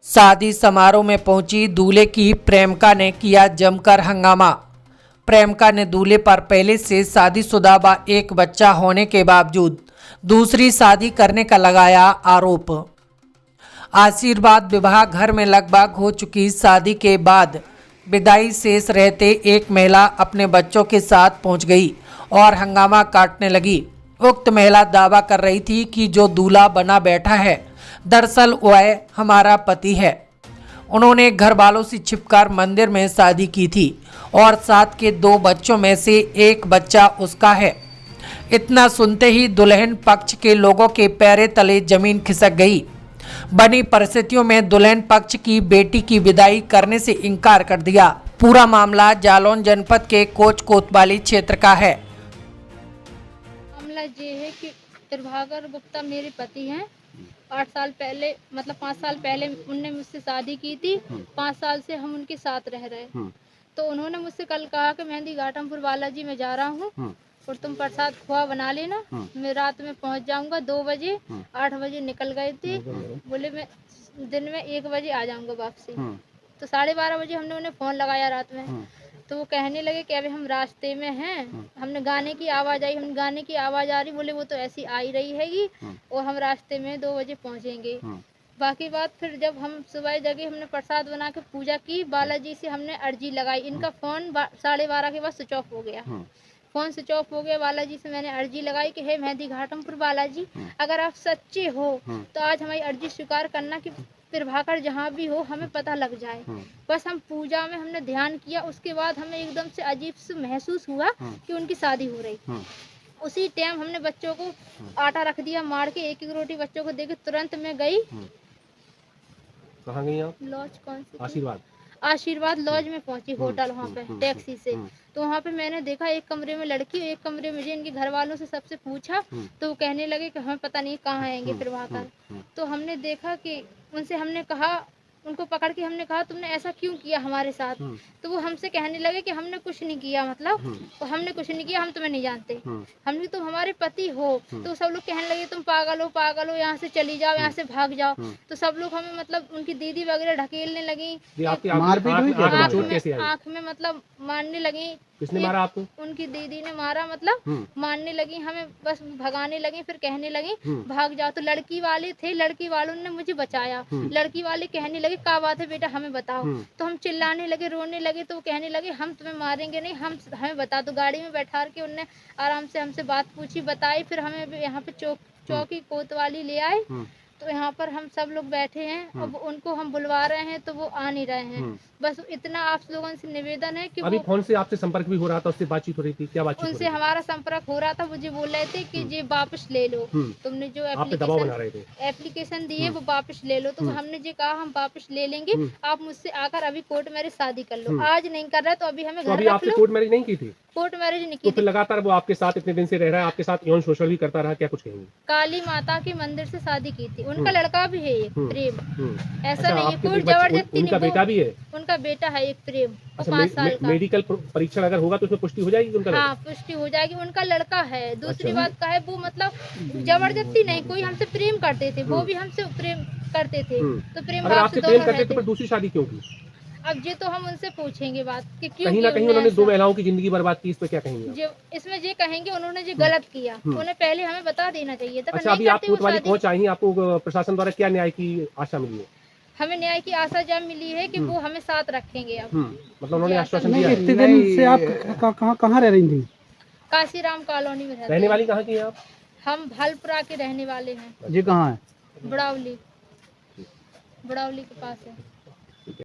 शादी समारोह में पहुंची दूल्हे की प्रेमिका ने किया जमकर हंगामा। प्रेमिका ने दूल्हे पर पहले से शादीशुदा व एक बच्चा होने के बावजूद दूसरी शादी करने का लगाया आरोप। आशीर्वाद विवाह घर में लगभग हो चुकी शादी के बाद विदाई शेष रहते एक महिला अपने बच्चों के साथ पहुंच गई और हंगामा काटने लगी। उक्त महिला दावा कर रही थी कि जो दूल्हा बना बैठा है दरअसल वह हमारा पति है। उन्होंने घर वालों से छिपकर मंदिर में शादी की थी और साथ के 2 बच्चों में से एक बच्चा उसका है। इतना सुनते ही दुल्हन पक्ष के लोगों के पैरे तले जमीन खिसक गई। बनी परिस्थितियों में दुल्हन पक्ष की बेटी की विदाई करने से इनकार कर दिया। पूरा मामला जालौन जनपद के कोच कोतवाली क्षेत्र का है। मामला ये है कि प्रभाकर गुप्ता मेरे पति हैं। 8 साल पहले मतलब 5 साल पहले उनने मुझसे शादी की थी। 5 साल से हम उनके साथ रह रहे। तो उन्होंने मुझसे कल कहा कि मेहंदी घाटमपुर बालाजी में जा रहा हूँ और तुम प्रसाद खोआ बना लेना, मैं रात में पहुँच जाऊँगा 2 बजे। 8 बजे निकल गए थे, बोले मैं दिन में 1 बजे आ जाऊँगा वापसी। तो 12:30 बजे हमने उन्हें फ़ोन लगाया रात में, तो वो कहने लगे कि अभी हम रास्ते में हैं। हमने गाने की आवाज़ आई, हम गाने की आवाज़ आ रही, बोले वो तो ऐसी आ ही रही हैगी और हम रास्ते में 2 बजे पहुँचेंगे। बाकी बात फिर जब हम सुबह जगे हमने प्रसाद बना के पूजा की, बालाजी से हमने अर्जी लगाई। इनका फ़ोन 12:30 के बाद स्विच ऑफ हो गया। फ़ोन स्विच ऑफ हो गया। बालाजी से मैंने अर्जी लगाई कि हे मेहंदी घाटमपुर बालाजी, अगर आप सच्चे हो तो आज हमारी अर्जी स्वीकार करना कि प्रभाकर जहाँ भी हो हमें पता लग जाए। बस हम पूजा में हमने ध्यान किया, उसके बाद हमें एकदम से अजीब से महसूस हुआ कि उनकी शादी हो रही। उसी टाइम हमने बच्चों को आटा रख दिया मार के, 1-1 रोटी बच्चों को देके तुरंत मैं गई। कहाँ गई आप? लॉज कौन सी? आशीर्वाद लॉज में पहुंची, होटल वहाँ पे टैक्सी से। तो वहाँ पे मैंने देखा एक कमरे में लड़की, एक कमरे में इनके घर वालों से सबसे पूछा तो वो कहने लगे कि हमें पता नहीं कहाँ आएंगे प्रभाकर। तो हमने देखा कि उनसे हमने कहा, उनको पकड़ के हमने कहा तुमने ऐसा क्यों किया हमारे साथ? तो वो हमसे कहने लगे कि हमने कुछ नहीं किया, मतलब तो हमने कुछ नहीं किया, हम तुम्हें नहीं जानते। हमने तुम हमारे पति हो। तो सब लोग कहने लगे तुम पागल हो, यहाँ से चली जाओ, यहाँ से भाग जाओ। तो सब लोग हमें मतलब उनकी दीदी वगैरह ढकेलने लगी, आँख में मतलब मारने लगी। किसने मारा आपको? उनकी दीदी ने मारा, मतलब मारने लगी, हमें बस भगाने लगी, फिर कहने लगी भाग जाओ। तो लड़की वाले थे, लड़की वालों ने मुझे बचाया। लड़की वाले कहने लगे क्या बात है बेटा हमें बताओ। तो हम चिल्लाने लगे, रोने लगे। तो कहने लगे हम तुम्हें मारेंगे नहीं, हमें बता दो। गाड़ी में बैठा के उनने आराम से हमसे बात पूछी, बताई। फिर हमें यहाँ पे चौकी कोतवाली ले आए। तो यहाँ पर हम सब लोग बैठे हैं। अब उनको हम बुलवा रहे हैं तो वो आ नहीं रहे हैं। बस इतना आप लोगों से निवेदन है कि अभी फोन से आपसे संपर्क भी हो रहा था, उससे बातचीत हो रही थी, क्या बातचीत? उनसे हमारा संपर्क हो रहा था। मुझे बोल रहे थे कि ये वापस ले लो, तुमने जो एप्लीकेशन दी है वो वापस ले लो। तो हमने जो कहा हम वापस ले लेंगे, आप मुझसे आकर अभी कोर्ट मैरिज शादी कर लो। आज नहीं कर रहा तो अभी हमें घर रख लो। कोर्ट मैरिज नहीं की थी? कोर्ट मैरिज नहीं तो की फिर लगातार वो आपके साथ इतने दिन से रह रहा है, आपके साथ यौन शोषण भी करता रहा, क्या कुछ कहेंगे? काली माता के मंदिर से शादी की थी। उनका लड़का भी है एक प्रेम, ऐसा नहीं है कोई जबरदस्ती नहीं। उनका बेटा भी है? उनका बेटा है एक प्रेम, 5 साल का। मेडिकल परीक्षण अगर होगा तो उसमें पुष्टि हो जाएगी उनका? हाँ पुष्टि हो जाएगी, उनका लड़का है। दूसरी बात का है वो मतलब जबरदस्ती नहीं, कोई हमसे प्रेम करते थे, वो भी हमसे प्रेम करते थे। तो प्रेम आपसे प्रेम करते थे, दूसरी शादी क्यों की? अब ये तो हम उनसे पूछेंगे बात कि क्यों। कहीं ना कहीं उन्होंने 2 महिलाओं की जिंदगी बर्बाद की, इस पे क्या कहेंगे? जो इसमें ये कहेंगे उन्होंने जो गलत किया, उन्हें पहले हमें बता देना चाहिए था। अच्छा, अभी आप कोतवाली पहुंच आई हैं, आपको प्रशासन द्वारा क्या न्याय की आशा मिली है? हमें न्याय की आशा जब मिली है कि वो हमें साथ रखेंगे। अब मतलब उन्होंने आश्वासन दिया है। इतने दिन से आप कहाँ रह रही थी? काशीराम कॉलोनी में रहने वाली कहाँ की हैं आप? हम भालपुरा के रहने वाले हैं। जी कहाँ है? बड़ावली के पास है।